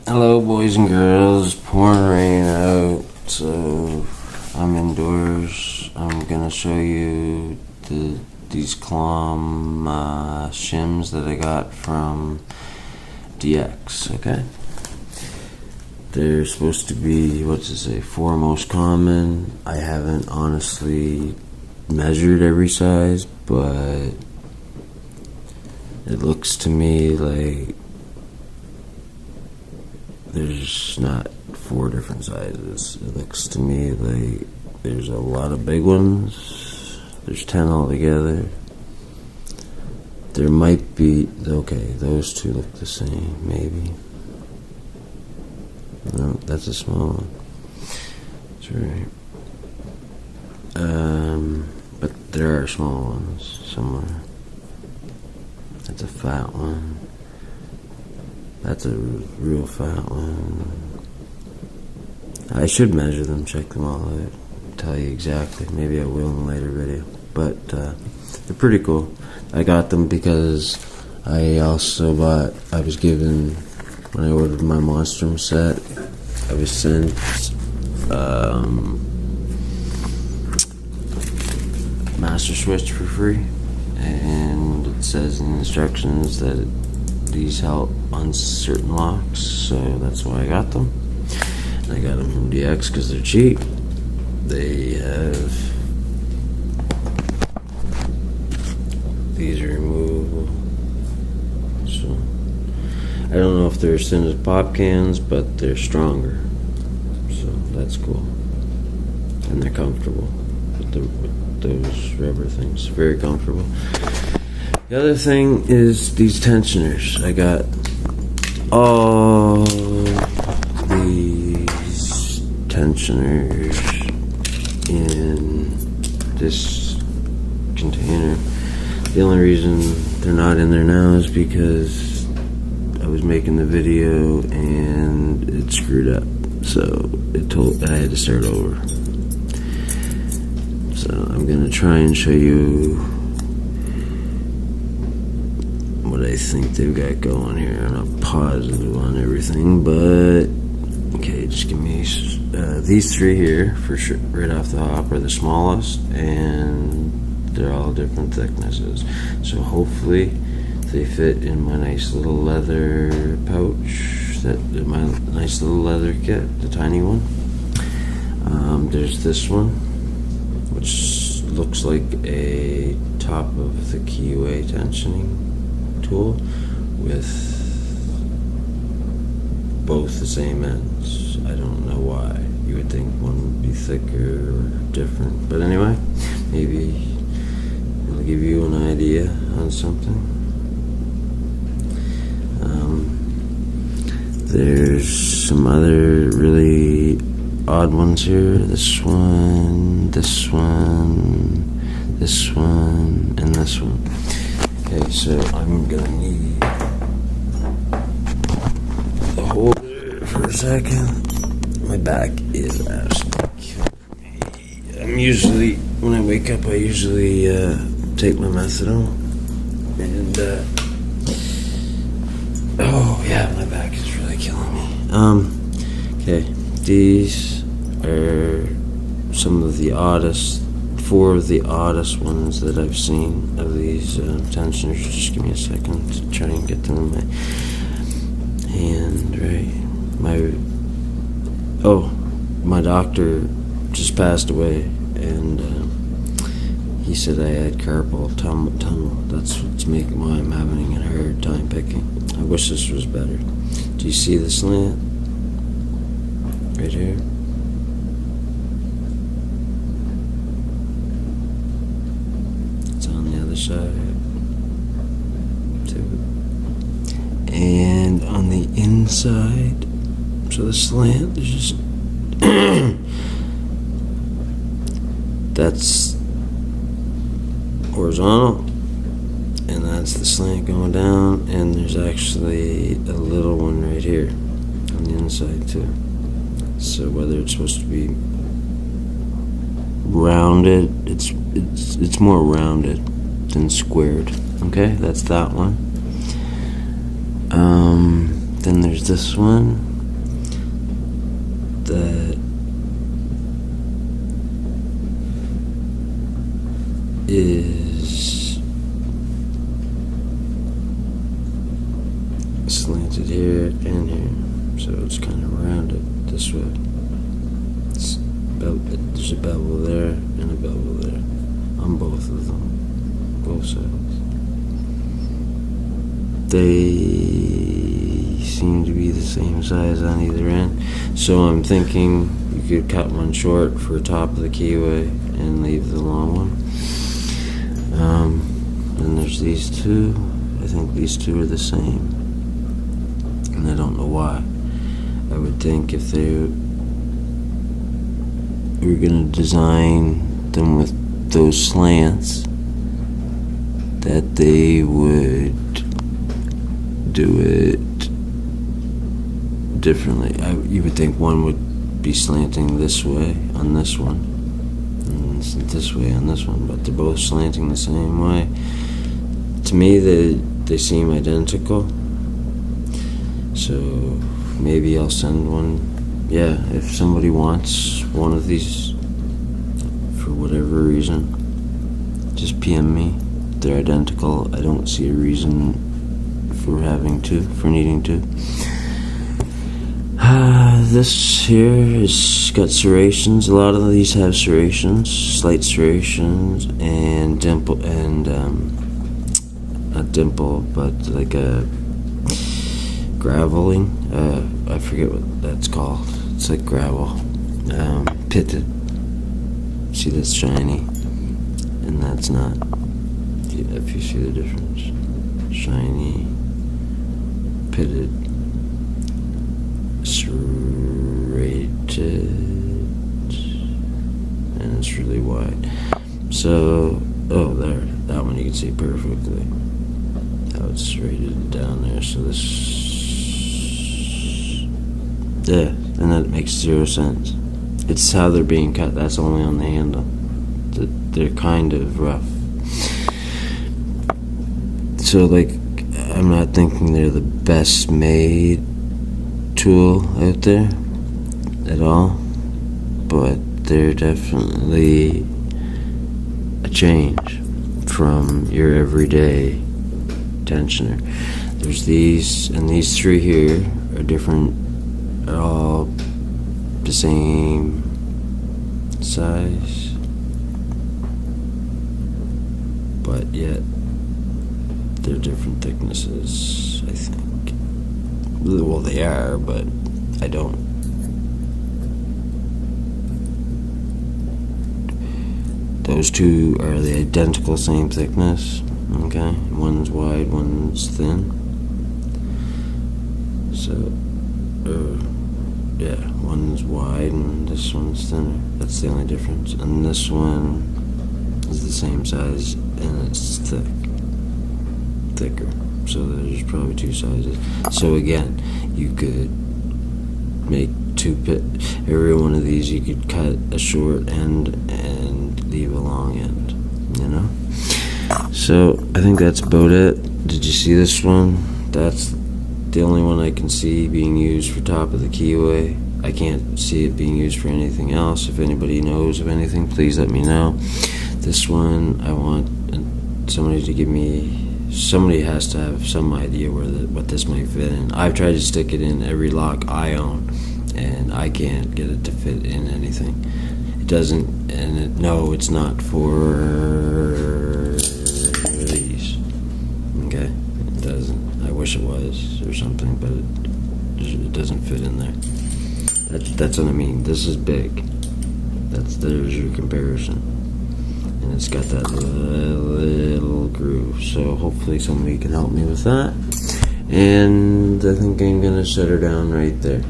Hello, boys and girls. Pouring rain out, so I'm indoors. I'm gonna show you these Clom shims that I got from DX. Okay, they're supposed to be, what's it say, 4 most common. I haven't honestly measured every size, but it looks to me like there's not 4 different sizes. It looks to me like there's a lot of big ones. There's 10 altogether. There might be, okay, those 2 look the same, maybe. No, that's a small one. That's right. But there are small ones somewhere. That's a fat one. That's a real fat one. I should measure them, check them all out, tell you exactly. Maybe I will in a later video. But they're pretty cool. I got them because I was given, when I ordered my Monstrum set, I was sent Master Switch for free. And it says in the instructions that these help on certain locks, so that's why I got them. And I got them from DX because they're cheap. They have, these are removable. So I don't know if they're as thin as pop cans, but they're stronger. So that's cool. And they're comfortable with those rubber things. Very comfortable. The other thing is these tensioners. I got all these tensioners in this container. The only reason they're not in there now is because I was making the video and it screwed up. So I had to start over. So I'm gonna try and show you what I think they've got going here. I'm not positive on everything, but okay, just give me these 3 here for sure. Right off the hop are the smallest, and they're all different thicknesses. So hopefully they fit in my nice little leather pouch, my nice little leather kit, the tiny one. There's this one, which looks like a top of the QA tensioning tool with both the same ends. I don't know why. You would think one would be thicker or different, but anyway, maybe it'll give you an idea on something. There's some other really odd ones here. This one, this one, this one, and this one. Okay, so I'm gonna need the holder for a second. My back is absolutely killing me. I'm usually, when I wake up, I usually take my methadone. And, oh yeah, my back is really killing me. Okay, these are some of the oddest, 4 of the oddest ones that I've seen of these tensioners. Just give me a second to try and get them in my hand. Right, my doctor just passed away, and he said I had carpal tunnel. That's why I'm having a hard time picking. I wish this was better. Do you see the slant right here? Side too. And on the inside, so the slant is just that's horizontal, and that's the slant going down, and there's actually a little one right here on the inside too. So whether it's supposed to be rounded, it's more rounded than squared. Okay, that's that one. Then there's this one. that is slanted here and here, so it's kind of rounded this way. There's a bevel there and a bevel there on both of them, both sides. They seem to be the same size on either end, so I'm thinking you could cut one short for top of the keyway and leave the long one. Then there's these two. I think these two are the same, and I don't know why. I would think if they were going to design them with those slants, that they would do it differently. You would think one would be slanting this way on this one, and this way on this one, but they're both slanting the same way. To me, they seem identical. So maybe I'll send one. Yeah, if somebody wants one of these for whatever reason, just PM me. They're identical. I don't see a reason for needing to. This here is got serrations. A lot of these have serrations, slight serrations, and dimple, and not dimple, but like a graveling. I forget what that's called. It's like gravel. Pitted. See, that's shiny, and that's not. If you see the difference, shiny, pitted, serrated, and it's really wide. So, oh, there, that one you can see perfectly. How it's serrated down there. So this, yeah, and that makes 0 sense. It's how they're being cut. That's only on the handle. They're kind of rough. So, like, I'm not thinking they're the best made tool out there at all, but they're definitely a change from your everyday tensioner. There's these, and these three here are different, are all the same size, but yet they're different thicknesses, I think. Well, they are, but I don't. Those two are the identical same thickness, okay? One's wide, one's thin. So, yeah, one's wide and this one's thinner. That's the only difference. And this one is the same size and it's thicker. So there's probably two sizes. So again, you could make every one of these you could cut a short end and leave a long end, you know? So I think that's about it. Did you see this one? That's the only one I can see being used for top of the keyway. I can't see it being used for anything else. If anybody knows of anything, please let me know. This one, I want somebody to give me. Somebody has to have some idea what this might fit in. I've tried to stick it in every lock I own, and I can't get it to fit in anything. It doesn't, and no, it's not for these. Okay, it doesn't. I wish it was or something, but it doesn't fit in there. That's what I mean. This is big. There's your comparison. And it's got that little groove, so hopefully somebody can help me with that. And I think I'm gonna shut her down right there.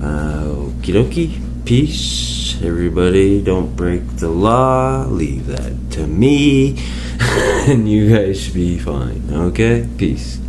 Okie dokie, peace, everybody. Don't break the law. Leave that to me, and you guys should be fine. Okay, peace.